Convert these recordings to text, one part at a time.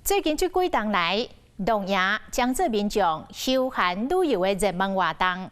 最近这几冬来，农业将做民众休闲旅游的热门活动。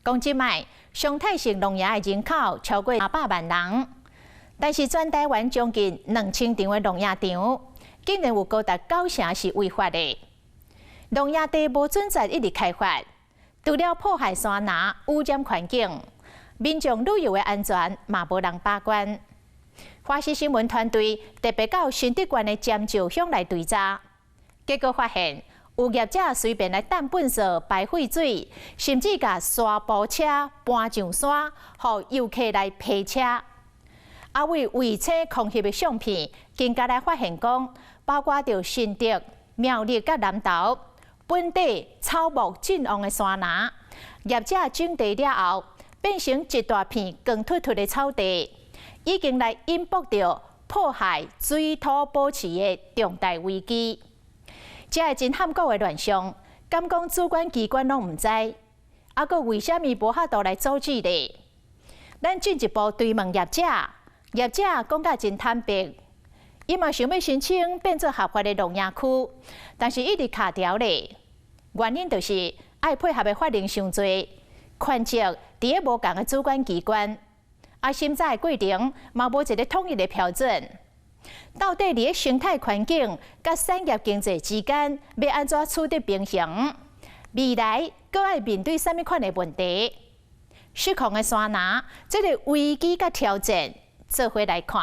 讲即卖，常态性农业的人口超过500万人，但是全台湾将近2000场的农业场，竟然有高达9成是违法的。农业地无准在一直开发，除了破坏山林、污染环境，民众旅游的安全嘛无人把关。华视新闻团队特别到新竹县的尖石乡来追查，结果发现有业者随便来抌粪扫、排废水，甚至甲沙步车搬上山，予游客来批车。啊，为车空翕的相片，更加来发现讲，包括着新竹、苗栗甲南投本地草木劲旺的山林，业者种地了后，变成一大片光秃秃的草地。已经来引爆着破坏水土保持的重大危机，这个真罕古的乱象，敢讲主管机关拢唔知，啊，佮为虾米无法度来阻止呢？咱进一步追问业者，业者讲甲真坦白，伊嘛想要申请变做合法的农业区，但是一直卡条咧，原因就是爱配合的法令伤多，权责伫咧无共的主管机关。啊，审查的过程嘛无一个统一的标准，到底伫咧生态环境甲产业经济之间要安怎取得平衡？未来阁爱面对什么款的问题？失控的山林，这个危机甲挑战，做伙来看。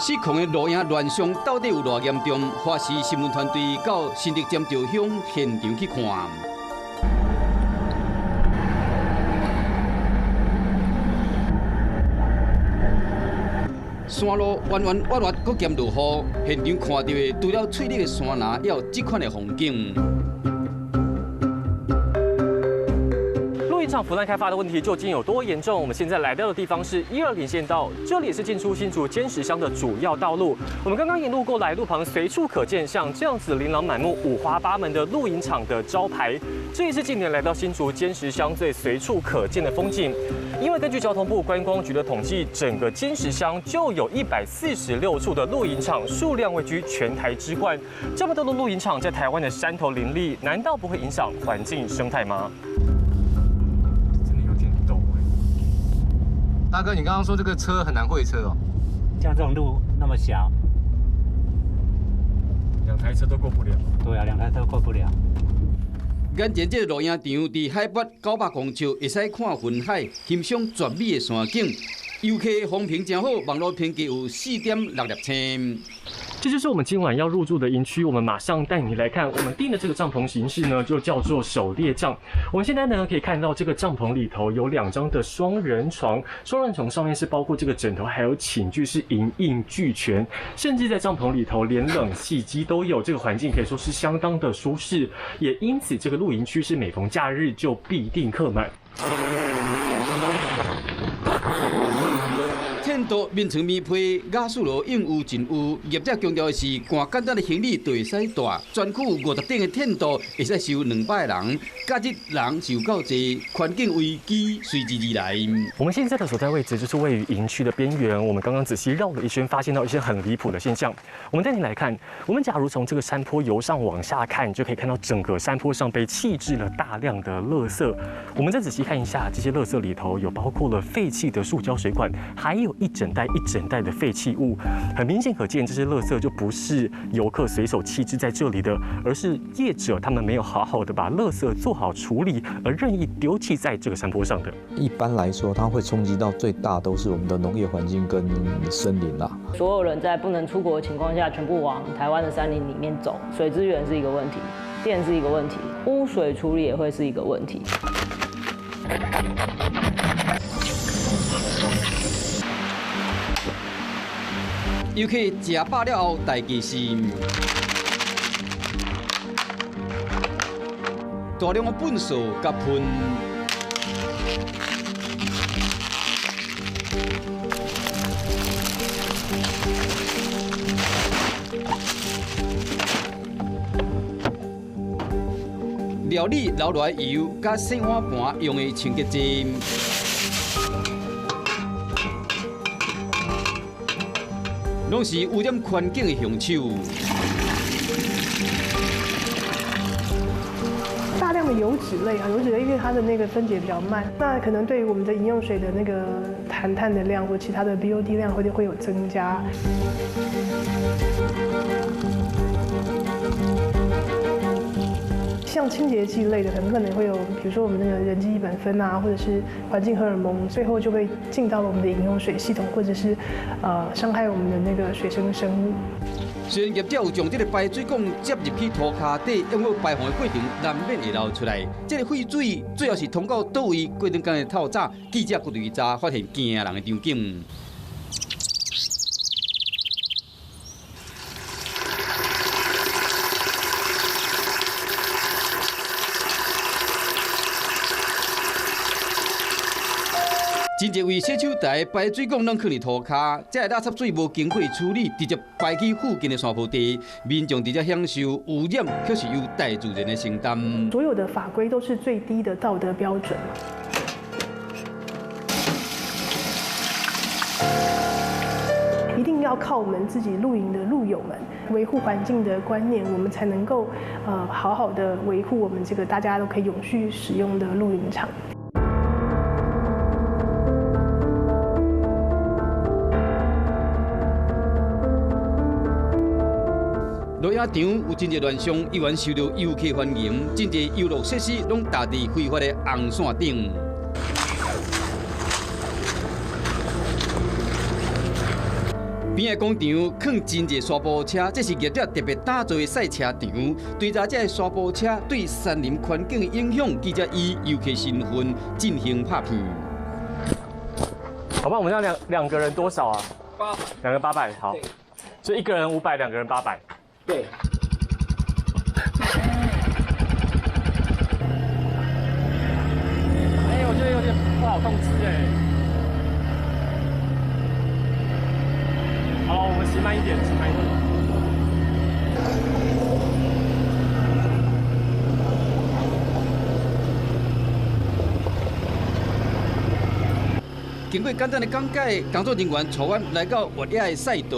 失控的路影乱象到底有偌严重？华视新闻团队到新竹尖石乡现场去看。山路弯弯弯弯，搁兼落雨，现场看到的除了翠绿的山林，也有这款的风景。路场腐烂开发的问题究竟有多严重？我们现在来到的地方是12连线道，这里也是进出新竹尖石乡的主要道路。我们刚刚沿路过来，路旁随处可见像这样子琳琅满目、五花八门的露营场的招牌，这也是近年来到新竹尖石乡最随处可见的风景。因为根据交通部观光局的统计，整个尖石乡就有146处的露营场，数量位居全台之冠。这么多的露营场在台湾的山头林立，难道不会影响环境生态吗？大哥，你刚刚说这个车很难会车哦？像这种路那么小，2台车都过不了。对啊，2台车过不了。眼前这个露营场伫海拔900公尺，会使看云海，欣赏绝美的山景。游客风评真好，网络评价有4.6粒星。这就是我们今晚要入住的营区，我们马上带你来看。我们订的这个帐篷形式呢，就叫做狩猎帐。我们现在呢可以看到，这个帐篷里头有2张的双人床，双人床上面是包括这个枕头，还有寝具是一应俱全，甚至在帐篷里头连冷气机都有，这个环境可以说是相当的舒适。也因此，这个露营区是每逢假日就必定客满。天道面床棉被，雅士罗应有尽有。业者强调的是，赶简单的行李就会使带。全区有50顶的天道，会使收200人。假日人是有够多，环境危机随之而来。我们现在的所在位置就是位于营区的边缘。我们刚刚仔细绕了一圈，发现到一些很离谱的现象。我们带你来看，我们假如从这个山坡由上往下看，就可以看到整个山坡上被弃置了大量的垃圾。我们再仔细看一下，这些垃圾里头有包括了废弃的塑胶水管，还有一整袋的废弃物。很明显可见，这些垃圾就不是游客随手弃置在这里的，而是业者他们没有好好的把垃圾做好处理，而任意丢弃在这个山坡上的。一般来说，它会冲击到最大都是我们的农业环境跟森林啦。所有人在不能出国的情况下，全部往台湾的山林里面走，水资源是一个问题。电是一个问题，污水处理也会是一个问题。尤其食饱了后，代志是大量的粪扫甲喷。料理留落来油，甲洗碗盘用的清洁剂，拢是污染环境的凶手。大量的油脂类啊，油脂类因为它的那个分解比较慢，那可能对于我们的饮用水的那个含碳的量或其他的 BOD 量会有增加。像清洁剂类的，可能会有，比如说我们那个人机苯酚啊，或者是环境荷尔蒙，最后就会进到了我们的饮用水系统，或者是伤害我们的那个水生生物。虽然业者有将这个排水管接入去涂骹底，用过排放的过程难免会流出来。这个废水最后是通到倒位？过程间的透早，记者去调查，发现惊人的场景。真侪位洗手台排水管拢放伫涂骹，这垃圾水无经过处理，直接排去附近的山坡地，民众直接享受污染，却是由大自然的承担。所有的法规都是最低的道德标准。一定要靠我们自己露营的露友们维护环境的观念，我们才能够好好的维护我们这个大家都可以永续使用的露营场。露营场有真侪乱象，依然受到游客欢迎，真侪游乐设施拢搭伫非法的红线顶。边个广场放真侪沙坡车，这是业者特别打造的赛车场。调查这沙坡车对山林环境的影响，记者以游客身份进行拍片。好吧，我们要两个人多少啊800，两个800，好，所以一个人500，两个人800。对。哎，我觉得有点不好控制哎。好，我们骑慢一点，骑慢一点。经过简单的讲解，工作人员带阮来到越野的赛道。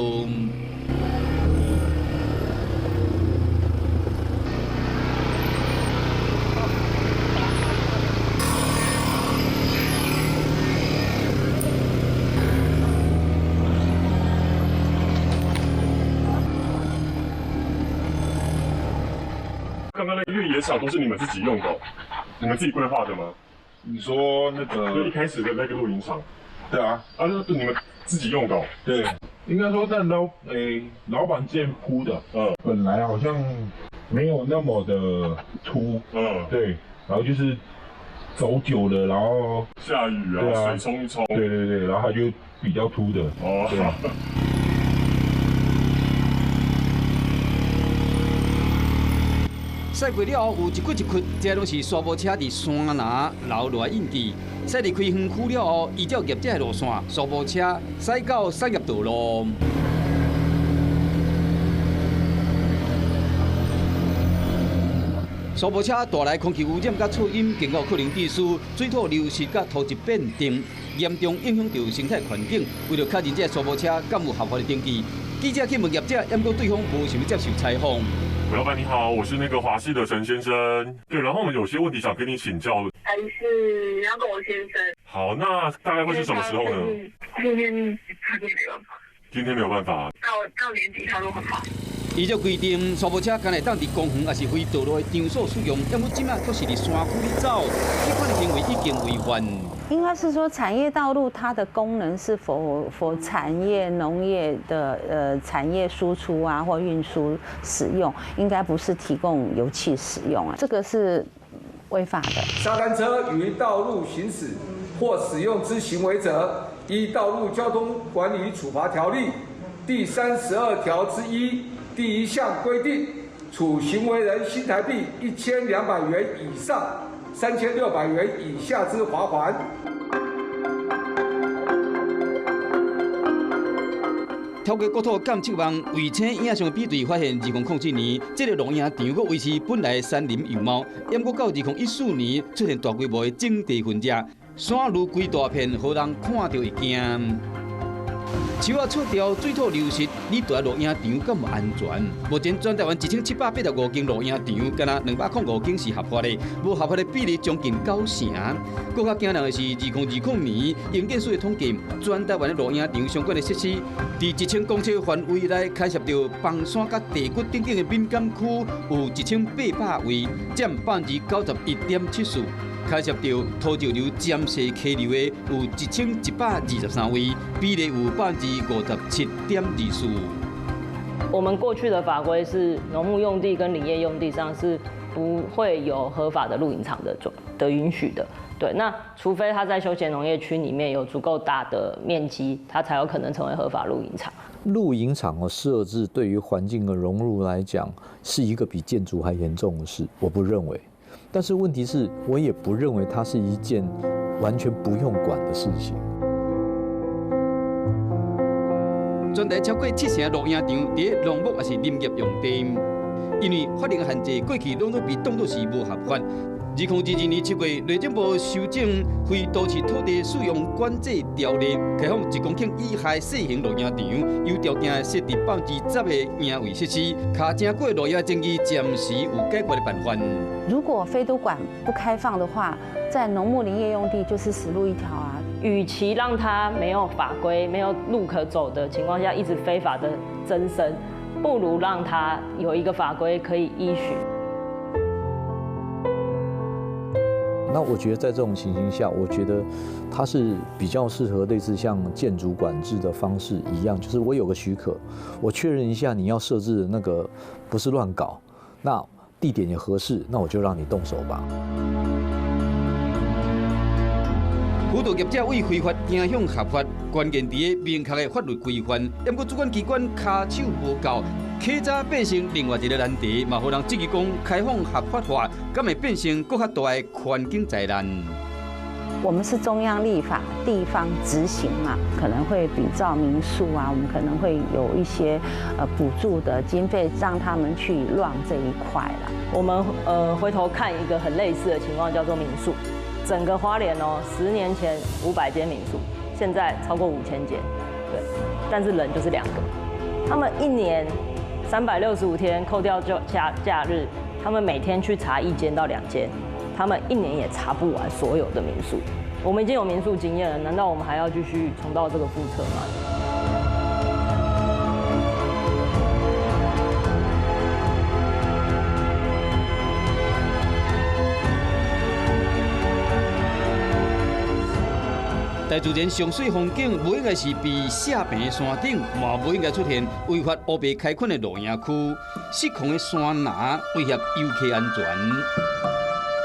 刚刚那个越野场都是你们自己用的，你们自己规划的吗？你说那个就一开始的那个露营场，对啊，啊，那是你们自己用的哦。对，应该说在老板建铺的，本来好像没有那么的凸，对，然后就是走久了，然后下雨啊，水冲一冲，对，然后它就比较凸的，哦，对啊。赛过了后，有一窟一窟，这拢是沙坡车伫山拿留落来印记。赛离开园区了后，依照业者的路线，沙坡车驶到产业道路。沙坡车带来空气污染甲噪音，经过可能地区水土流失甲土质变动，严重影响到生态环境。为了确认这沙坡车敢有合法的登记，记者去问业者，不过对方无想要接受采访。韦老板你好，我是那个华视的陈先生。对，然后我们有些问题想跟你请教。还是杨董先生。好，那大概会是什么时候呢？今天没办法。今天没有办法。到年底他都很忙。依照规定，沙漠车敢会当伫公园还是非道路的场所使用，要么即马都是伫山区里走，这款的行为已经违反。应该是说，产业道路它的功能是否产业、农业的产业输出啊或运输使用，应该不是提供油气使用啊，这个是违法的。沙滩车于道路行驶或使用之行为者，依《道路交通管理处罚条例》第32条之1第1项规定，处行为人新台币1200元以上3600元以下之罚款。透过国土监测网卫星影像比对，发现2007年这个露营场佫维持本来的山林样貌，不过到2014年出现大规模的种地分裂，山路规大片，互人看到会惊。树啊错掉，水土流失，你住在露营场敢无安全？目前全台湾1785间露营场，敢若205间是合法的，无合法的比例将近90%。更较惊人的是，2020年营建署的统计，全台湾的露营场相关的设施，伫1000公尺范围内开设着崩山甲地骨等等的敏感区，有1800位，占91.74%。开设着土石流尖细溪流的有1123位，比例有57.24%。我们过去的法规是农牧用地跟林业用地上是不会有合法的露营场的允许的。对，那除非它在休闲农业区里面有足够大的面积，它才有可能成为合法露营场。露营场的设置对于环境的融入来讲，是一个比建筑还严重的事，我不认为。但是问题是，我也不认为它是一件完全不用管的事情。全台超过70%露营场伫农牧还是林业用地，因为法令限制，过去拢被当作是无合法。2022年7月，内政部修正《非都市土地使用管制条例》，开放1公顷以下小型露营场，有条件设置10%的营卫设施，卡正过露营争议暂时有解决的办法。如果非都管不开放的话，在农牧林业用地就是死路一条啊。与其让它没有法规、没有路可走的情况下一直非法的增生，不如让它有一个法规可以依循。那我觉得在这种情形下，我觉得它是比较适合类似像建筑管制的方式一样，就是我有个许可，我确认一下你要设置的那个不是乱搞，那地点也合适，那我就让你动手吧。辅导业者为非法影响合法，关键伫个明确的法律规范，不过主管机关骹手无够，客早变成另外一个难题，嘛，互人质疑讲开放合法化，敢会变成更较大的环境灾难。我们是中央立法，地方执行嘛，可能会比照民宿啊，我们可能会有一些补助的经费，让他们去让这一块啦。我们回头看一个很类似的情况，叫做民宿。整个花莲哦，10年前500间民宿，现在超过5000间，对，但是人就是2个。他们1年365天，扣掉假日，他们每天去查1间到2间，他们1年也查不完所有的民宿。我们已经有民宿经验了，难道我们还要继续重蹈这个覆辙吗？大自然上水风景，不应该是被射平的山顶，嘛不应该出现违法乌白开垦的露营区，失控的山崖威胁游客安全，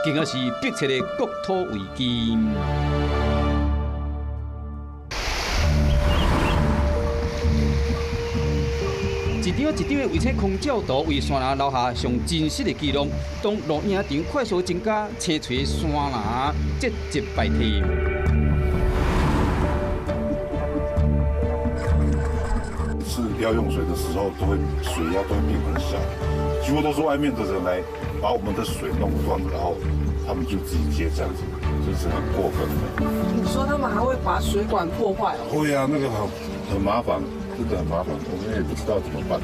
更加是迫切的国土危机。一张的卫星空照图为山崖留下上真实的记录。当露营场快速增加，青翠山崖节节败退。是要用水的时候，水压都会变很小，几乎都是外面的人来把我们的水弄断，然后他们就自己接这样子，这是很过分的。你说他们还会把水管破坏？会啊，那个很麻烦，真的很麻烦，我们也不知道怎么办。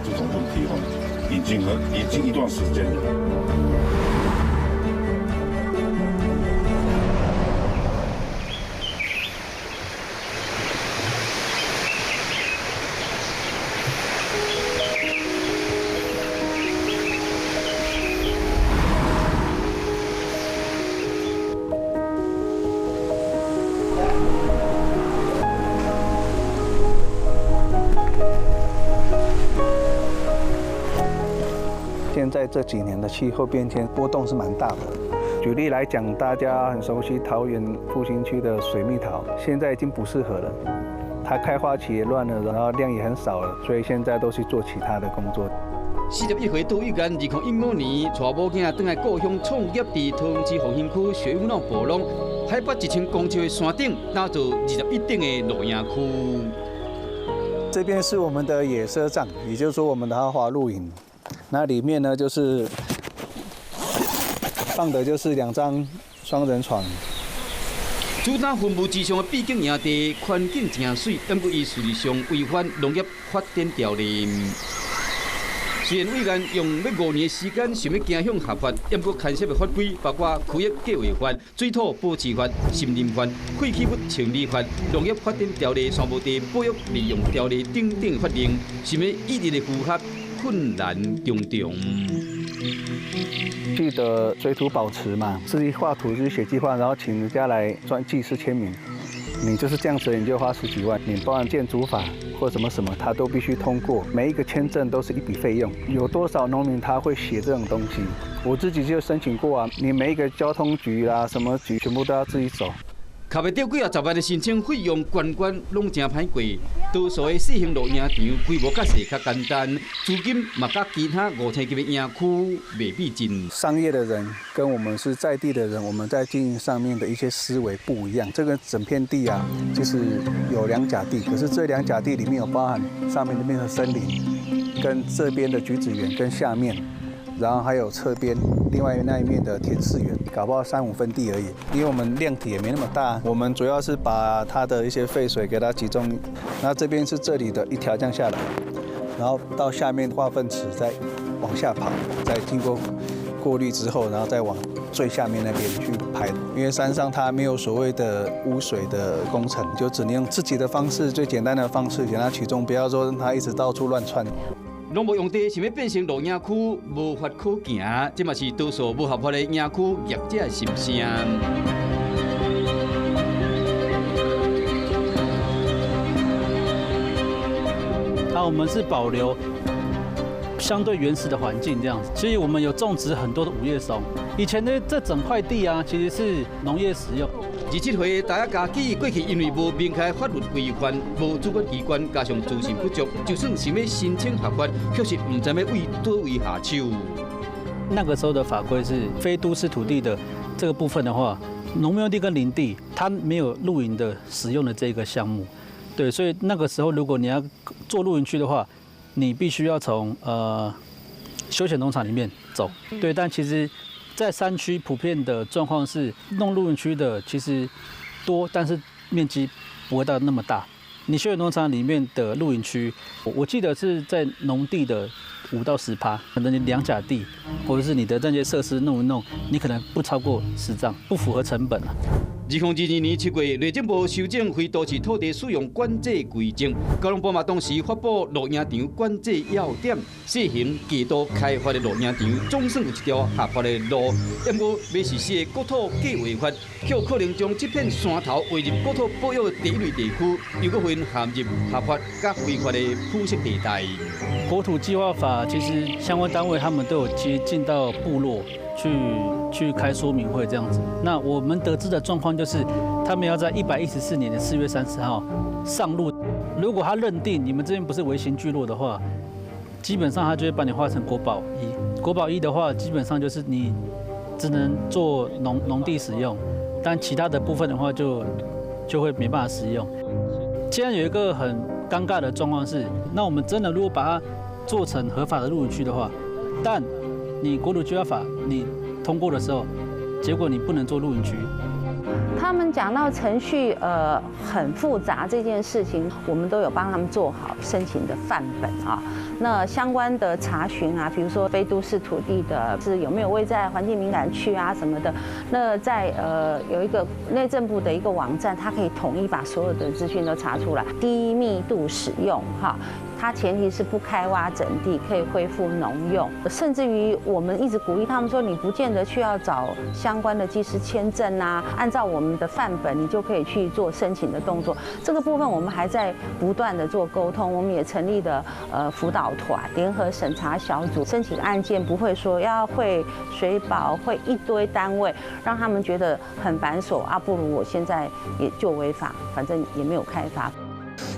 这种问题哈，已经一段时间了。现在这几年的气候变迁波动是蛮大的。举例来讲，大家很熟悉桃园复兴区的水蜜桃，现在已经不适合了。它开花期也乱了，然后量也很少了，所以现在都去做其他的工作。41岁杜玉干2015年带某囝回来故乡创业，在桃园市凤新区水府浪部落，海拔1000公尺的山顶，打造21顶的露营区。这边是我们的野奢帐，也就是说我们的豪华露营。那里面呢，就是放的就是2张双人床。主打分布之上的秘境营地，环境真水，但不伊事实上违反农业发展条例。虽然委员用要5年的时间，想要走向合法，但不牵涉的法规包括区域计划法、水土保持法、森林法、废弃物清理法、农业发展条例、山坡地保育利用条例等等法令，想要一直的符合，困难重重。记得水土保持嘛，自己画图就是写计划，然后请人家来技师签名。你就是这样子，你就花10几万，你包含建筑法或什么，他都必须通过。每一个签证都是一笔费用，有多少农民他会写这种东西？我自己就申请过啊，你每一个交通局啦、什么局，全部都要自己走。卡袂到几10万的申请费用，关拢真歹过。多数的小型露营场规模较细、较简单，资金嘛甲其他5000级的营区袂比近。商业的人跟我们是在地的人，我们在经营上面的一些思维不一样。这个整片地啊，就是有2甲地，可是这2甲地里面有包含上面那边的森林，跟这边的橘子园，跟下面。然后还有侧边另外那一面的田氏园，搞不好3、5分地而已，因为我们量体也没那么大，我们主要是把它的一些废水给它集中，然后这边是这里的一条这样下来，然后到下面化粪池再往下跑，再经过过滤之后，然后再往最下面那边去排，因为山上它没有所谓的污水的工程，就只能用自己的方式，最简单的方式给它取中，不要说让它一直到处乱窜。农牧用地想要变成露营区，无法可行，这嘛是多数无合法的营区业者的心声。我们是保留相对原始的环境这样子，所以我们有种植很多的五叶松。以前呢，这整块地啊，其实是农业使用。27回，大家家己过去因为无明确法律规范，无主管机关，加上资讯不足，就算想要申请合法，确实唔知要为多位下手。那个时候的法规是非都市土地的这个部分的话，农牧用地跟林地，它没有露营的使用的这个项目。对，所以那个时候如果你要做露营区的话，你必须要从休闲农场里面走。对，但其实，在山区普遍的状况是，弄露营区的其实多，但是面积不会到那么大。你休闲农场里面的露营区，我记得是在农地的5到10%，可能你2甲地，或者是你的这些设施弄一弄，你可能不超过10丈，不符合成本啊。2022年7月，内政部修正非都市土地使用管制规定，高雄部嘛当时发布露营场管制要点，试行极度开发的露营场，总算有一条合法的路。不过，要实施的国土计划法，却有可能将这片山头划入国土保育第1类地区，又搁分陷入合法甲非法的铺设地带。国土计划法其实相关单位他们都有接近到部落去开说明会这样子。那我们得知的状况就是，他们要在114年的4月30号上路。如果他认定你们这边不是微型聚落的话，基本上他就会把你划成国保1。国保1的话，基本上就是你只能做农地使用，但其他的部分的话就会没办法使用。现在有一个很尴尬的状况是，那我们真的如果把它做成合法的露营区的话，但你国土计划法你通过的时候，结果你不能做露营区。他们讲到程序很复杂这件事情，我们都有帮他们做好申请的范本啊。那相关的查询啊，比如说非都市土地的是有没有位在环境敏感区啊什么的，那在有一个内政部的一个网站，它可以统一把所有的资讯都查出来。低密度使用哈，它前提是不开挖整地，可以恢复农用。甚至于我们一直鼓励他们说，你不见得去要找相关的技师签证啊，按照我们的范本，你就可以去做申请的动作。这个部分我们还在不断的做沟通，我们也成立了辅导团、联合审查小组，申请案件不会说要会水保会一堆单位，让他们觉得很繁琐啊，不如我现在也就违法，反正也没有开发。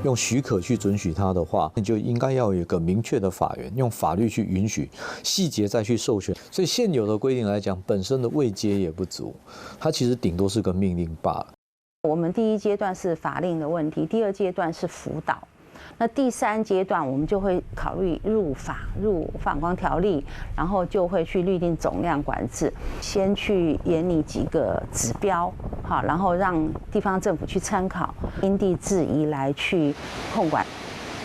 用许可去准许它的话，那就应该要有一个明确的法源，用法律去允许，细节再去授权。所以现有的规定来讲，本身的位阶也不足，它其实顶多是个命令罢了。我们第一阶段是法令的问题，第二阶段是辅导。那第三阶段，我们就会考虑入反光条例，然后就会去律定总量管制，先去研拟几个指标，好，然后让地方政府去参考，因地制宜来去控管。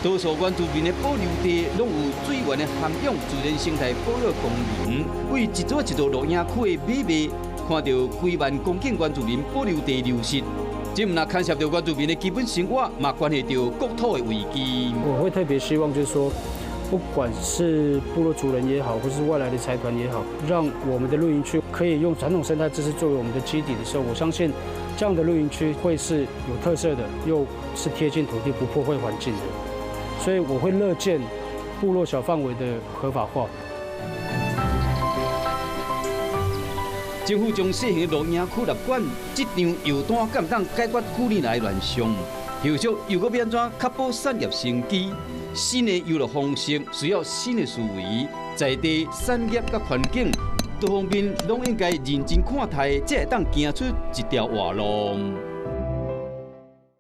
多数原住民的保留地，拢有水源的涵养自然生态保育功能，为一座一座鹿野区的美丽，看到几万公顷原住民保留地流失。这唔那牵涉到原住民的基本生活，嘛关系到国土的危机。我会特别希望，就是说，不管是部落族人也好，或是外来的财团也好，让我们的露营区可以用传统生态知识作为我们的基底的时候，我相信这样的露营区会是有特色的，又是贴近土地、不破坏环境的。所以我会乐见部落小范围的合法化。政府将小型鹿野区立管，这场游单敢当解决几年来乱象？后续又搁要安怎确保产业生机？新的游乐方式需要新的思维，在地产业甲环境多方面拢应该认真看待，才会当行出一条活路。